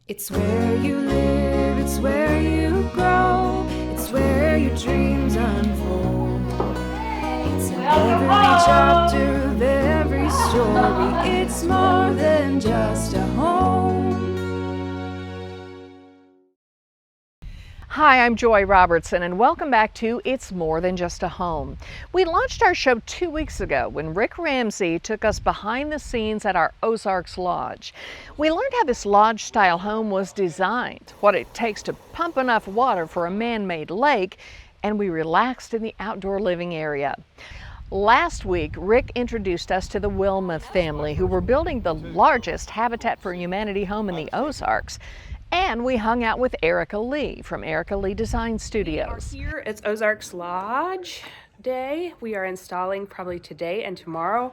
It's where you live, it's where you grow, it's where your dreams unfold. It's in every chapter of every story, it's more than just a home. Hi, I'm Joy Robertson, and welcome back to It's More Than Just a Home. We launched our show 2 weeks ago when Rick Ramsey took us behind the scenes at our Ozarks Lodge. We learned how this lodge-style home was designed, what it takes to pump enough water for a man-made lake, and we relaxed in the outdoor living area. Last week, Rick introduced us to the Wilmoth family, who were building the largest Habitat for Humanity home in the Ozarks. And we hung out with Erica Lee from Erica Lee Design Studios. Here it's Ozarks Lodge Day. We are installing probably today and tomorrow.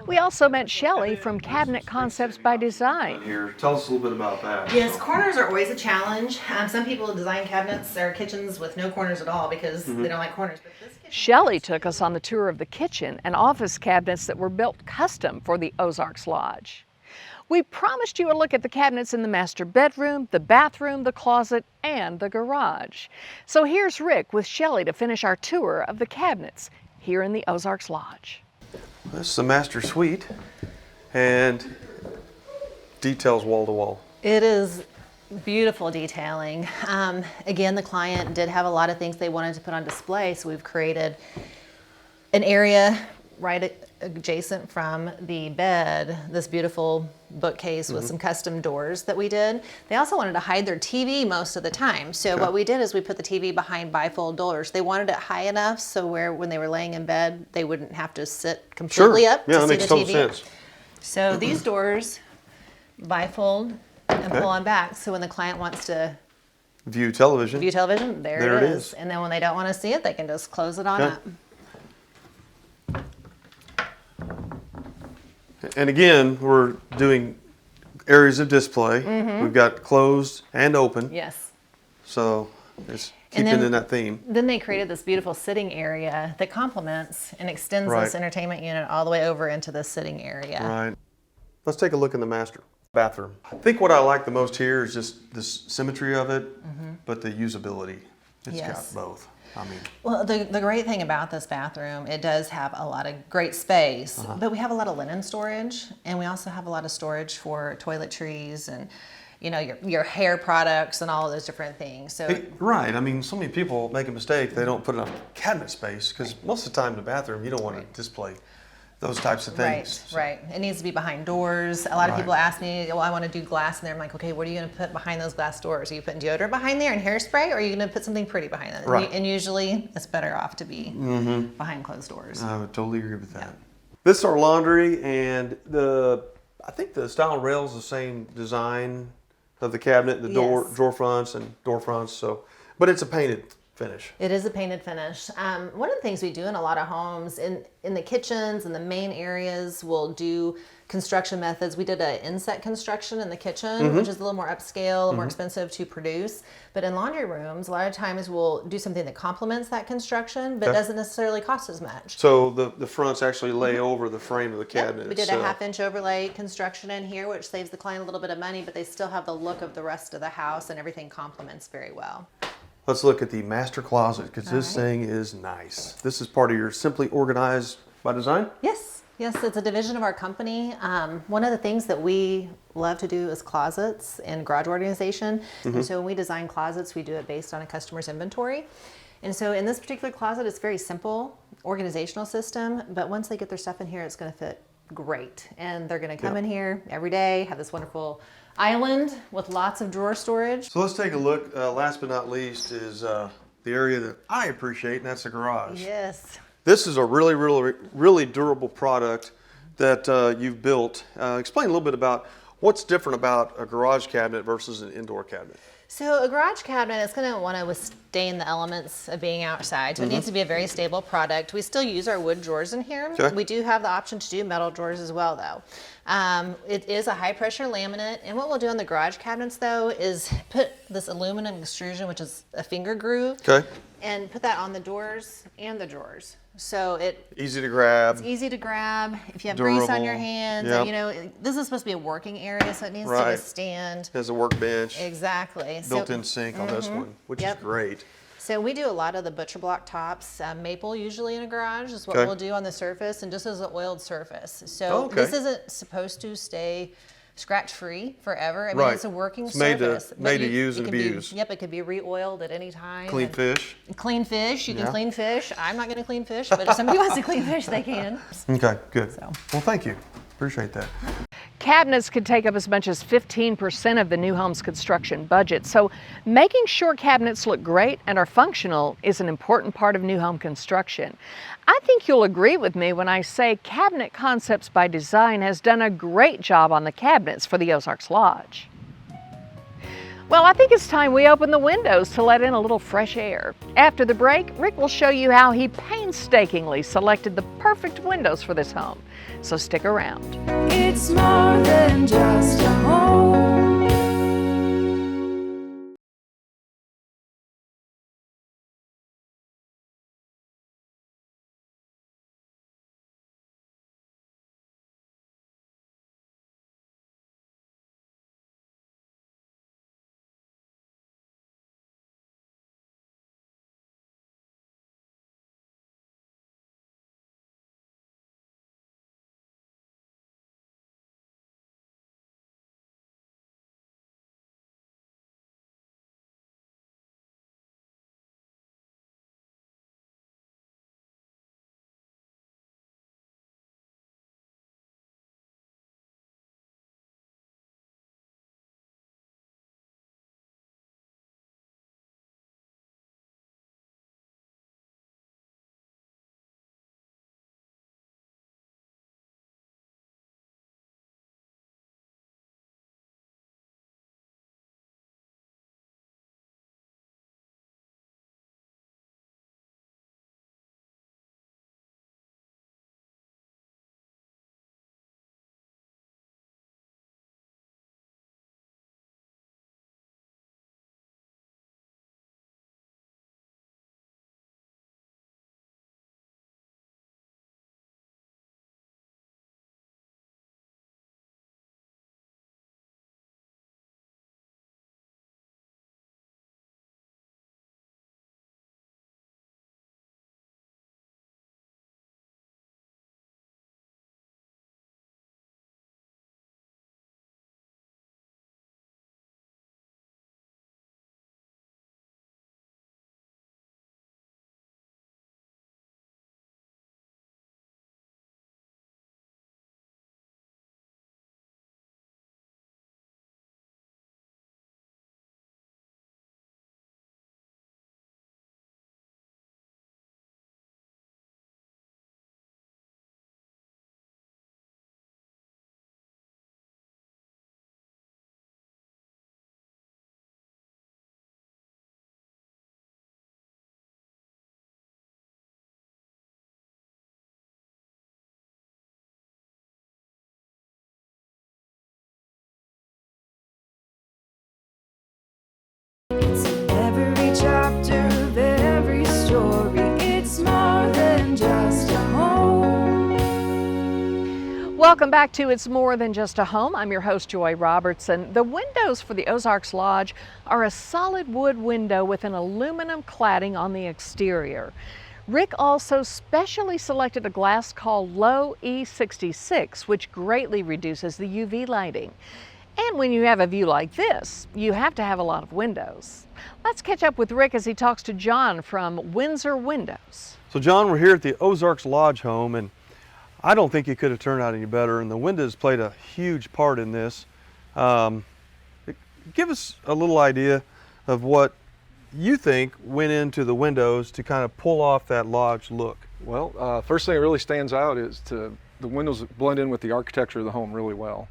We also met Shelley from Cabinet Concepts by Design. Here, tell us a little bit about that. Yes, corners are always a challenge. Some people design cabinets or kitchens with no corners at all because they don't like corners. But this kitchen... Shelley took us on the tour of the kitchen and office cabinets that were built custom for the Ozarks Lodge. We promised you a look at the cabinets in the master bedroom, the bathroom, the closet, and the garage. So here's Rick with Shelley to finish our tour of the cabinets here in the Ozarks Lodge. This is the master suite and details wall to wall. It is beautiful detailing. Again, the client did have a lot of things they wanted to put on display, so we've created an area right adjacent from the bed, this beautiful bookcase with some custom doors that we did. They also wanted to hide their TV most of the time. So what we did is we put the TV behind bifold doors. They wanted it high enough so when they were laying in bed, they wouldn't have to sit completely up to that see makes the total TV. sense. So these doors bifold and pull on back. So when the client wants to View television. view television, there it it is. is. And then when they don't want to see it, they can just close it on Okay. up. And again, we're doing areas of display. We've got closed and open. Yes. So it's And keeping then- in that theme. Then they created this beautiful sitting area that complements and extends Right. this entertainment unit all the way over into the sitting area. Right. Let's take a look in the master bathroom. I think what I like the most here is just this symmetry of it, but the usability. It's Yes. got both. I mean, Well, the great thing about this bathroom, it does have a lot of great space, but we have a lot of linen storage, and we also have a lot of storage for toiletries and, you know, your hair products and all of those different things. So right. I mean, so many people make a mistake. They don't put enough cabinet space because most of the time in the bathroom, you don't want to display those types of things. Right. It needs to be behind doors. A lot of Right. people ask me, well, I want to do glass in there. I'm like, okay, what are you going to put behind those glass doors? Are you putting deodorant behind there and hairspray, or are you going to put something pretty behind that? Right. And usually it's better off to be behind closed doors. I would totally agree with that. This is our laundry, and I think the style rail is the same design of the cabinet, the Yes. drawer fronts and door fronts. So, but it's a painted finish. It is a painted finish. One of the things we do in a lot of homes, in the kitchens and the main areas, we'll do construction methods. We did an inset construction in the kitchen, which is a little more upscale, more expensive to produce. But in laundry rooms, a lot of times we'll do something that complements that construction, but Okay. doesn't necessarily cost as much. So the fronts actually lay over the frame of the cabinet. We did a itself. 1/2 inch overlay construction in here, which saves the client a little bit of money, but they still have the look of the rest of the house, and everything complements very well. Let's look at the master closet because this thing is nice. This is part of your Simply Organized by Design. Yes, it's a division of our company. One of the things that we love to do is closets and garage organization. And so when we design closets, we do it based on a customer's inventory. And so in this particular closet, it's very simple organizational system, but once they get their stuff in here, it's going to fit great. And they're going to come in here every day, have this wonderful island with lots of drawer storage. So let's take a look. Last but not least is the area that I appreciate, and that's the garage. Yes. This is a really durable product that you've built. Explain a little bit about what's different about a garage cabinet versus an indoor cabinet. So a garage cabinet is going to want to withstand the elements of being outside. So it needs to be a very stable product. We still use our wood drawers in here. Okay. We do have the option to do metal drawers as well, though. It is a high pressure laminate. And what we'll do on the garage cabinets, though, is put this aluminum extrusion, which is a finger groove, Okay. and put that on the doors and the drawers. So Easy to grab. it's easy to grab. If you have grease on your Durable. hands, Yep. you know, this is supposed to be a working area, so it needs to Right. withstand. Has a workbench, Exactly. built-in sink on this one, which Yep. is great. So we do a lot of the butcher block tops. Maple usually in a garage is what Okay. we'll do on the surface, and just as an oiled surface. So Oh, okay. this isn't supposed to stay scratch-free forever. I mean, Right. it's a working It's made to- surface. but made to you- use it and can be- abuse. Yep, it could be re-oiled at any time. Clean and- fish. Clean fish. You can Yeah. clean fish. I'm not going to clean fish, but if somebody wants to clean fish, they can. Okay, good. So. Well, thank you. Appreciate that. Cabinets could take up as much as 15% of the new home's construction budget, so making sure cabinets look great and are functional is an important part of new home construction. I think you'll agree with me when I say Cabinet Concepts by Design has done a great job on the cabinets for the Ozarks Lodge. Well, I think it's time we open the windows to let in a little fresh air. After the break, Rick will show you how he painstakingly selected the perfect windows for this home. So stick around. It's more than just a home. It's in every chapter of every story. It's more than just a home. Welcome back to It's More Than Just a Home. I'm your host, Joy Robertson. The windows for the Ozarks Lodge are a solid wood window with an aluminum cladding on the exterior. Rick also specially selected a glass called Low E66, which greatly reduces the UV lighting. And when you have a view like this, you have to have a lot of windows. Let's catch up with Rick as he talks to John from Windsor Windows. So John, we're here at the Ozarks Lodge home, and I don't think it could have turned out any better, and the windows played a huge part in this. Give us a little idea of what you think went into the windows to kind of pull off that lodge look. Well, first thing that really stands out is the windows blend in with the architecture of the home really well.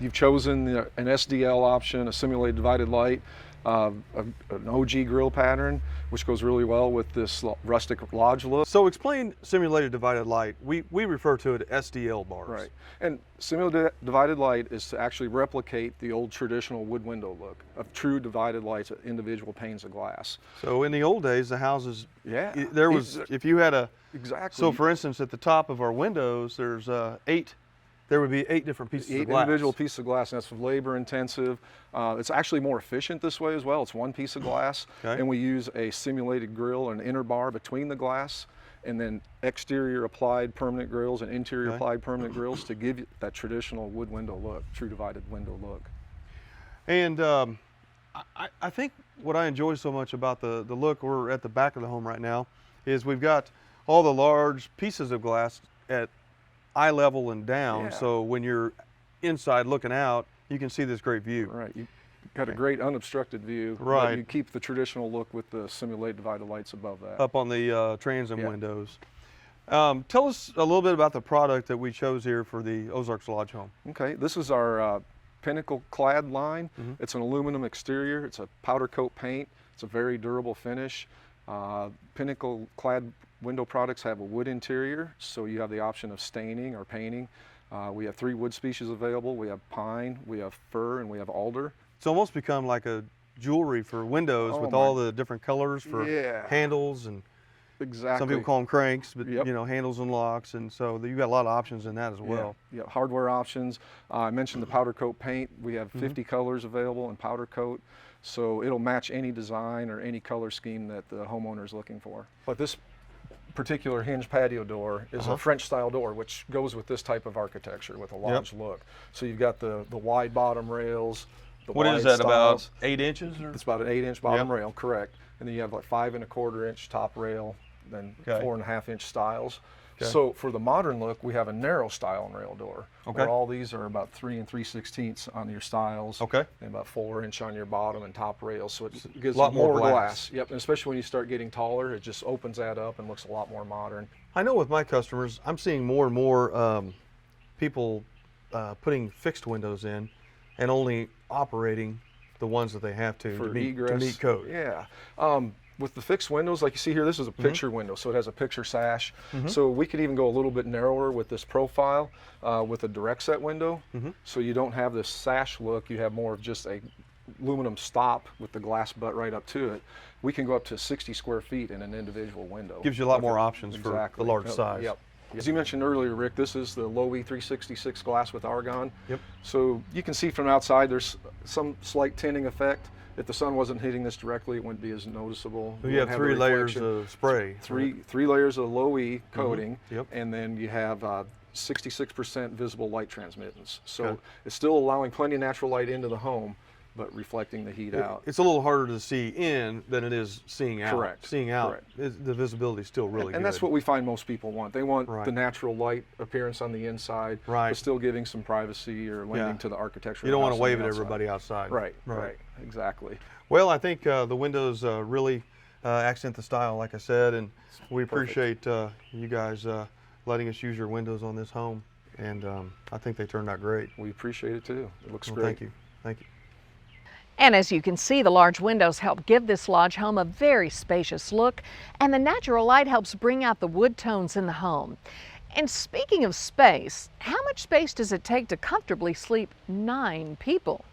You've chosen an SDL option, a simulated divided light. an OG grill pattern, which goes really well with this rustic lodge look. So explain simulated divided light. We refer to it as SDL bars. Right. And simulated divided light is to actually replicate the old traditional wood window look of true divided lights, individual panes of glass. So in the old days, the houses, Yeah. there was, if you had a, Exactly. so for instance, at the top of our windows, there's there would be 8 different pieces of glass. Individual pieces of glass, and that's labor intensive. It's actually more efficient this way as well. It's one piece of glass, Okay. and we use a simulated grill and inner bar between the glass, and then exterior applied permanent grills and interior Okay. applied permanent grills to give you that traditional wood window look, true divided window look. And I think what I enjoy so much about the look, we're at the back of the home right now, is we've got all the large pieces of glass at eye level and down. Yeah. So when you're inside looking out, you can see this great view. Right. You got a great unobstructed view. but Right. You keep the traditional look with the simulated divided lights above that. Up on the transom Yeah. windows. Tell us a little bit about the product that we chose here for the Ozarks Lodge home. Okay, this is our Pinnacle Clad line. Mm-hmm. It's an aluminum exterior. It's a powder coat paint. It's a very durable finish. Pinnacle Clad window products have a wood interior, so you have the option of staining or painting. We have 3 wood species available. We have pine, we have fir, and we have alder. It's almost become like a jewelry for windows Oh with my- all the different colors for Yeah. handles, and Exactly. some people call them cranks, but Yep. you know, handles and locks, and so you've got a lot of options in that as well. Yeah, hardware options. I mentioned the powder coat paint. We have Mm-hmm. 50 colors available in powder coat, so it'll match any design or any color scheme that the homeowner is looking for. But this particular hinge patio door is a French style door, which goes with this type of architecture with a lodge look. So you've got the wide bottom rails. The What is wide that, about stiles. 8 inches? Or? It's about an 8-inch bottom Yep. rail, correct. And then you have like 5 1/4-inch top rail, then Okay. 4.5-inch stiles. Okay. So for the modern look, we have a narrow stile and rail door. Okay. Where all these are about 3 3/16 on your stiles. Okay. And about 4-inch on your bottom and top rails. So it gives A lot more more glass. glass. Yep. And especially when you start getting taller, it just opens that up and looks a lot more modern. I know with my customers, I'm seeing more and more people putting fixed windows in and only operating the ones that they have to For meet, egress. to meet code. Yeah. With the fixed windows, like you see here, this is a picture window, so it has a picture sash. So we could even go a little bit narrower with this profile with a direct set window. So you don't have this sash look, you have more of just a aluminum stop with the glass butt right up to it. We can go up to 60 square feet in an individual window. Gives you a lot more options for the large size. Yep. As you mentioned earlier, Rick, this is the Low E 366 glass with argon. Yep. So you can see from outside there's some slight tinting effect. If the sun wasn't hitting this directly, it wouldn't be as noticeable. So You you have wouldn't the 3 layers reflection. of spray. Three layers of low E coating, Yep. and then you have 66% visible light transmittance. So Okay. it's still allowing plenty of natural light into the home, but reflecting the heat out. It's a little harder to see in than it is seeing out. Correct. Seeing out, Correct. the visibility is still really good. And that's what we find most people want. They want Right. the natural light appearance on the inside, Right. but still giving some privacy or lending Yeah. to the architecture. you of don't the want to house on wave the at outside. everybody outside. Right, exactly. Well, I think the windows really accent the style, like I said, and we appreciate you guys letting us use your windows on this home. And I think they turned out great. We appreciate it too. It looks Well, great. thank you. Thank you. And as you can see, the large windows help give this lodge home a very spacious look, and the natural light helps bring out the wood tones in the home. And speaking of space, how much space does it take to comfortably sleep 9 people?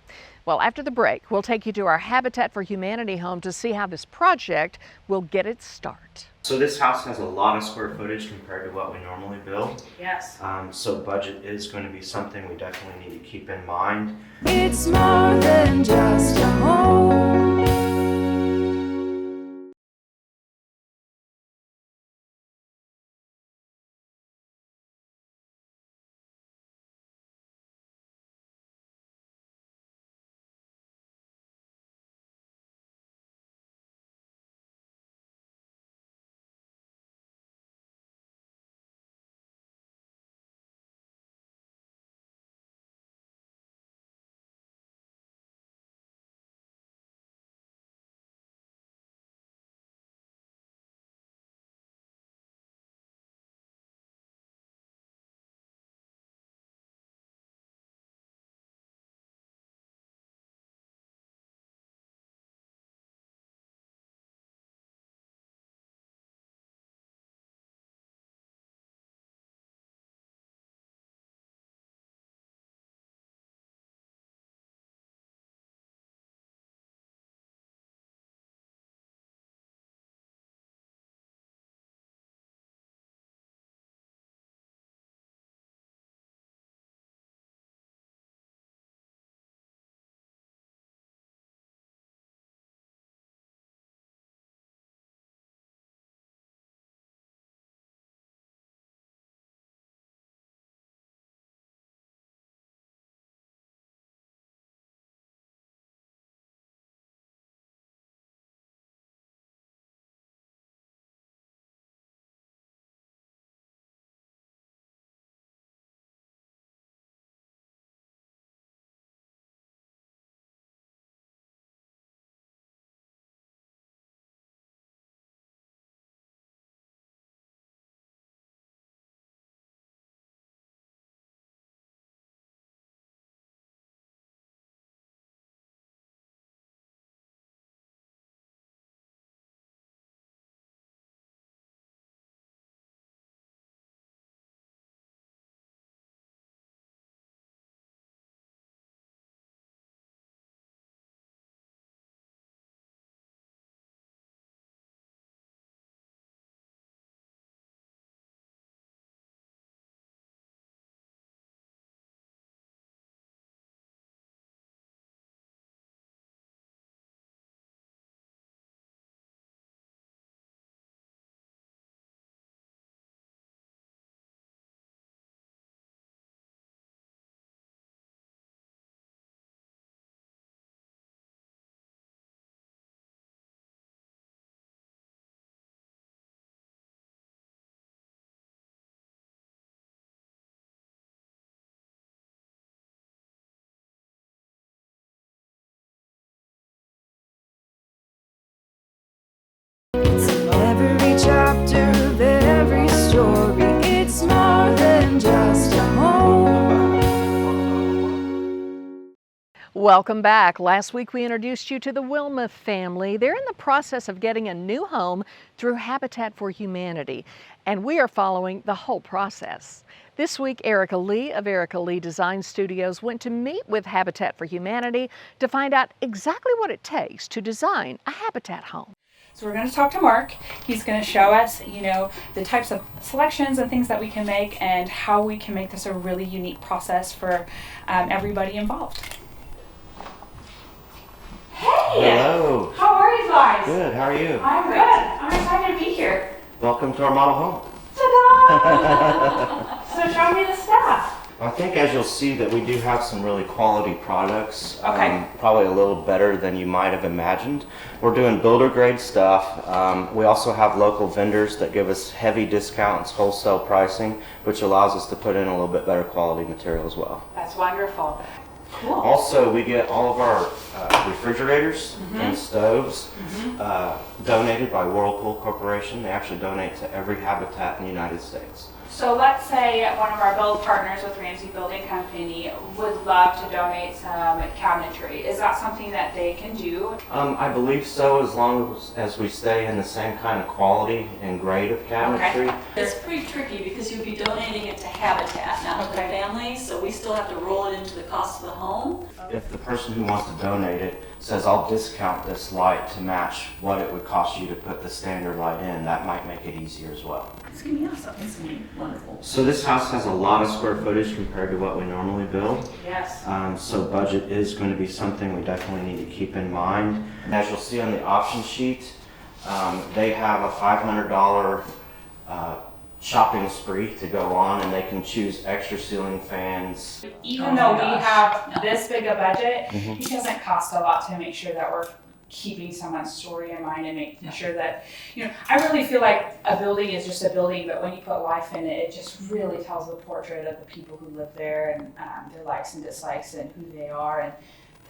Well, after the break, we'll take you to our Habitat for Humanity home to see how this project will get its start. So this house has a lot of square footage compared to what we normally build. Yes. So budget is going to be something we definitely need to keep in mind. It's more than just a home. Welcome back. Last week we introduced you to the Wilma family. They're in the process of getting a new home through Habitat for Humanity, and we are following the whole process. This week, Erica Lee of Erica Lee Design Studios went to meet with Habitat for Humanity to find out exactly what it takes to design a Habitat home. So we're going to talk to Mark. He's going to show us, the types of selections and things that we can make and how we can make this a really unique process for everybody involved. Hey! Hello. How are you guys? Good. How are you? I'm good. I'm excited to be here. Welcome to our model home. Ta-da! So show me the stuff. I think as you'll see that we do have some really quality products. Okay. Probably a little better than you might have imagined. We're doing builder grade stuff. We also have local vendors that give us heavy discounts, wholesale pricing, which allows us to put in a little bit better quality material as well. That's wonderful. Cool. Also, we get all of our refrigerators and stoves donated by Whirlpool Corporation. They actually donate to every Habitat in the United States. So let's say one of our build partners with Ramsey Building Company would love to donate some cabinetry. Is that something that they can do? I believe so, as long as we stay in the same kind of quality and grade of cabinetry. Okay. It's pretty tricky because you'll be donating it to Habitat, not to the family, so we still have to roll it into the cost of the home. If the person who wants to donate it says, I'll discount this light to match what it would cost you to put the standard light in, that might make it easier as well. It's gonna be awesome, it's gonna be wonderful. So this house has a lot of square footage compared to what we normally build. Yes. So budget is going to be something we definitely need to keep in mind. And as you'll see on the option sheet, they have a $500 shopping spree to go on, and they can choose extra ceiling fans. Even though we have this big a budget, it doesn't cost a lot to make sure that we're keeping someone's story in mind and making sure that, I really feel like a building is just a building, but when you put life in it, it just really tells the portrait of the people who live there and their likes and dislikes and who they are, and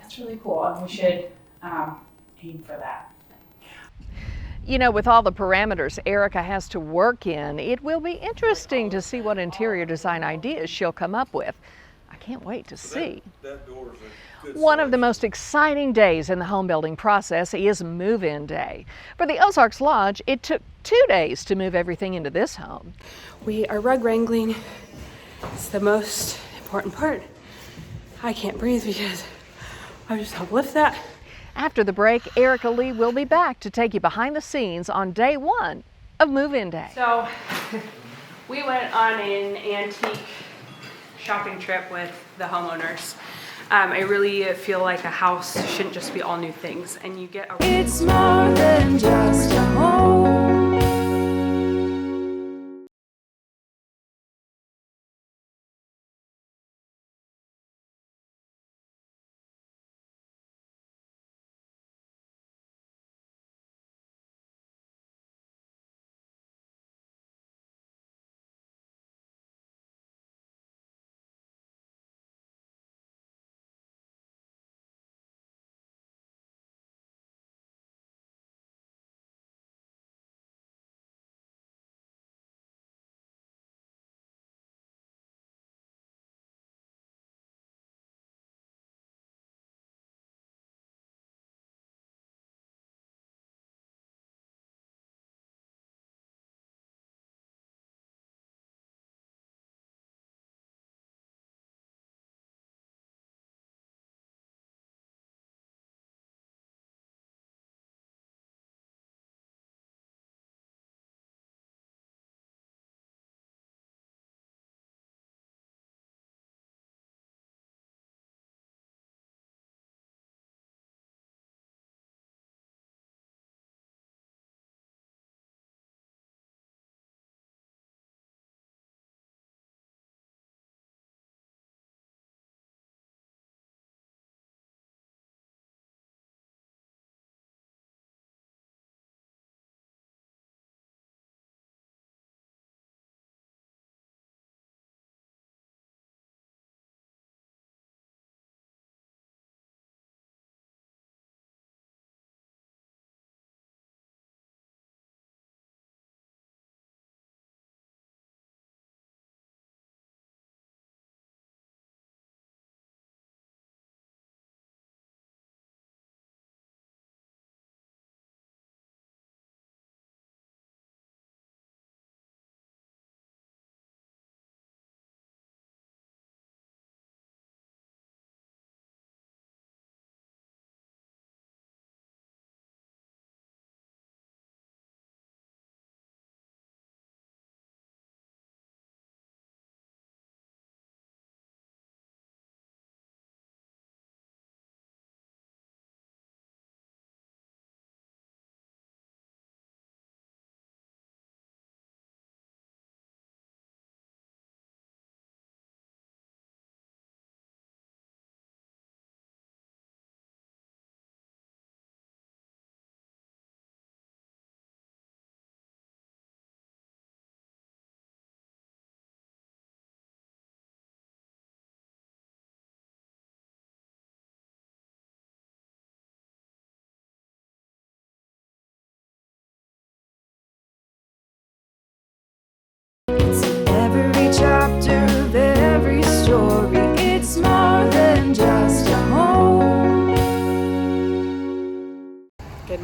that's really cool, and we should aim for that. With all the parameters Erica has to work in, it will be interesting to see what interior design ideas she'll come up with. I can't wait to see. That door's a good One of the most exciting days in the home building process is move-in day. For the Ozarks Lodge, it took 2 days to move everything into this home. We are rug wrangling. It's the most important part. I can't breathe because I just help lift that. After the break, Erica Lee will be back to take you behind the scenes on day 1 of move-in day. So we went on an antique shopping trip with the homeowners. I really feel like a house shouldn't just be all new things, and you get a It's more than just a home.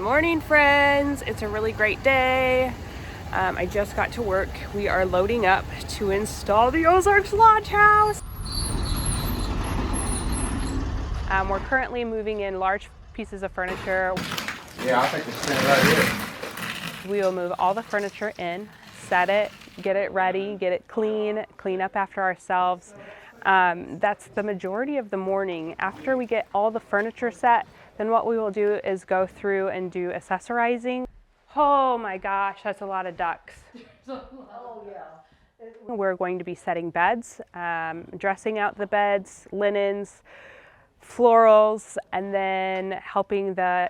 morning, friends. It's a really great day. I just got to work. We are loading up to install the Ozarks Lodge House. We're currently moving in large pieces of furniture. Yeah, I think it's standing right here. We will move all the furniture in, set it, get it ready, get it clean up after ourselves. That's the majority of the morning. After we get all the furniture set, then what we will do is go through and do accessorizing. Oh my gosh, that's a lot of ducks. Oh yeah. We're going to be setting beds, dressing out the beds, linens, florals, and then helping the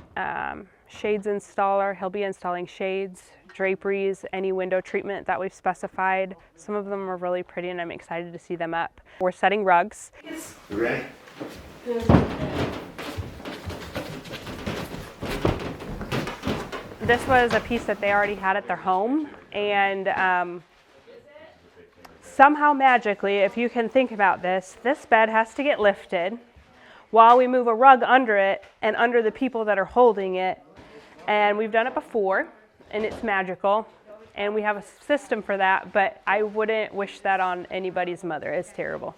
shades installer. He'll be installing shades, draperies, any window treatment that we've specified. Some of them are really pretty and I'm excited to see them up. We're setting rugs. You ready? This was a piece that they already had at their home, and somehow magically, if you can think about this bed has to get lifted while we move a rug under it and under the people that are holding it. And we've done it before, and it's magical, and we have a system for that, but I wouldn't wish that on anybody's mother. It's terrible.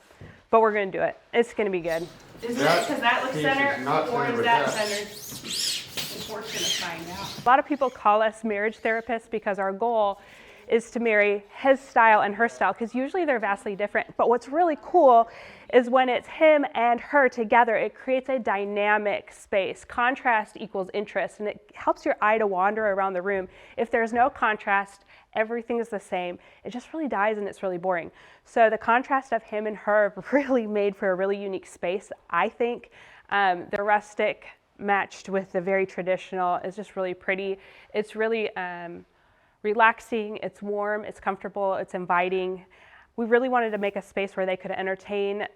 But we're gonna do it. It's gonna be good. Does that look centered, or is that centered? We're gonna find out. A lot of people call us marriage therapists because our goal is to marry his style and her style, because usually they're vastly different. But what's really cool is when it's him and her together, it creates a dynamic space. Contrast equals interest, and it helps your eye to wander around the room. If there's no contrast, everything is the same. It just really dies and it's really boring. So the contrast of him and her really made for a really unique space, I think. The rustic matched with the very traditional is just really pretty. It's really relaxing, it's warm, it's comfortable, it's inviting. We really wanted to make a space where they could entertain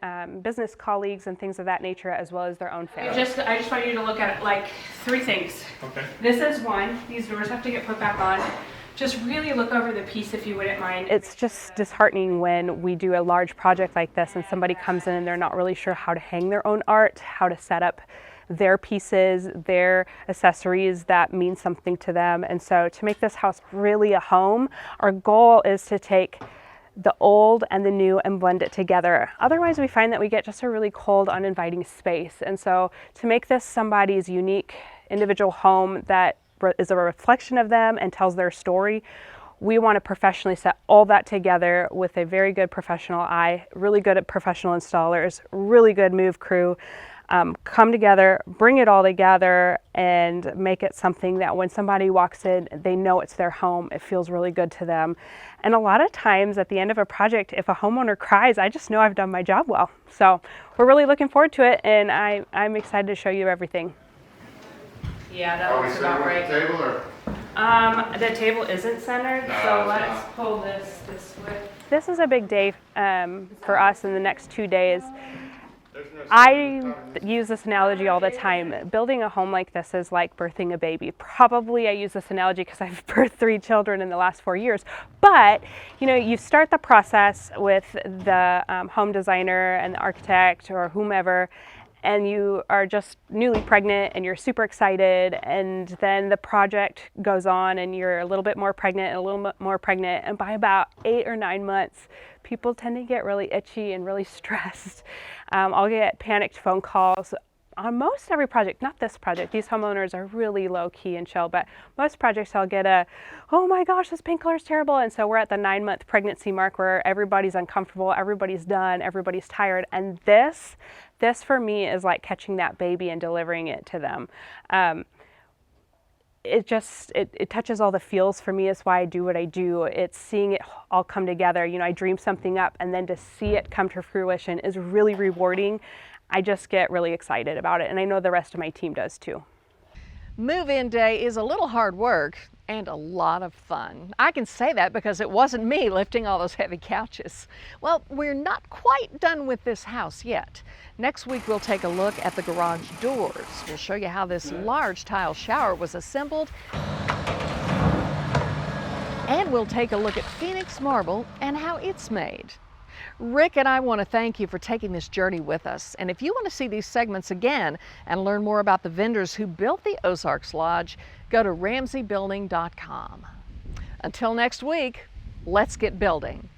business colleagues and things of that nature, as well as their own family. I just want you to look at it like 3 things. Okay. This is one. These doors have to get put back on. Just really look over the piece if you wouldn't mind. It's just disheartening when we do a large project like this and somebody comes in and they're not really sure how to hang their own art, how to set up their pieces, their accessories that mean something to them. And so to make this house really a home, our goal is to take the old and the new and blend it together. Otherwise, we find that we get just a really cold, uninviting space. And so to make this somebody's unique individual home that is a reflection of them and tells their story, we want to professionally set all that together with a very good professional eye, really good at professional installers, really good move crew. Come together, bring it all together, and make it something that when somebody walks in, they know it's their home. It feels really good to them. And a lot of times at the end of a project, if a homeowner cries, I just know I've done my job well. So we're really looking forward to it, and I'm excited to show you everything. Yeah, that looks about right. Table or? The table isn't centered, so let's pull this way. This is a big day for us in the next 2 days. I use this analogy all the time. Building a home like this is like birthing a baby. Probably I use this analogy because I've birthed 3 children in the last 4 years. But, you know, you start the process with the home designer and the architect or whomever, and you are just newly pregnant and you're super excited, and then the project goes on and you're a little bit more pregnant and a little bit more pregnant, and by about 8 or 9 months, people tend to get really itchy and really stressed. I'll get panicked phone calls on most every project, not this project. These homeowners are really low key and chill, but most projects I'll get oh my gosh, this paint color is terrible. And so we're at the 9-month pregnancy mark where everybody's uncomfortable, everybody's done, everybody's tired. And this for me is like catching that baby and delivering it to them. It touches all the feels for me. Is why I do what I do. It's seeing it all come together. You know, I dream something up, and then to see it come to fruition is really rewarding. I just get really excited about it, and I know the rest of my team does too. Move-in day is a little hard work and a lot of fun. I can say that because it wasn't me lifting all those heavy couches. Well, we're not quite done with this house yet. Next week we'll take a look at the garage doors. We'll show you how this large tile shower was assembled. And we'll take a look at Phoenix marble and how it's made. Rick and I want to thank you for taking this journey with us. And if you want to see these segments again and learn more about the vendors who built the Ozarks Lodge, go to RamseyBuilding.com. Until next week, let's get building.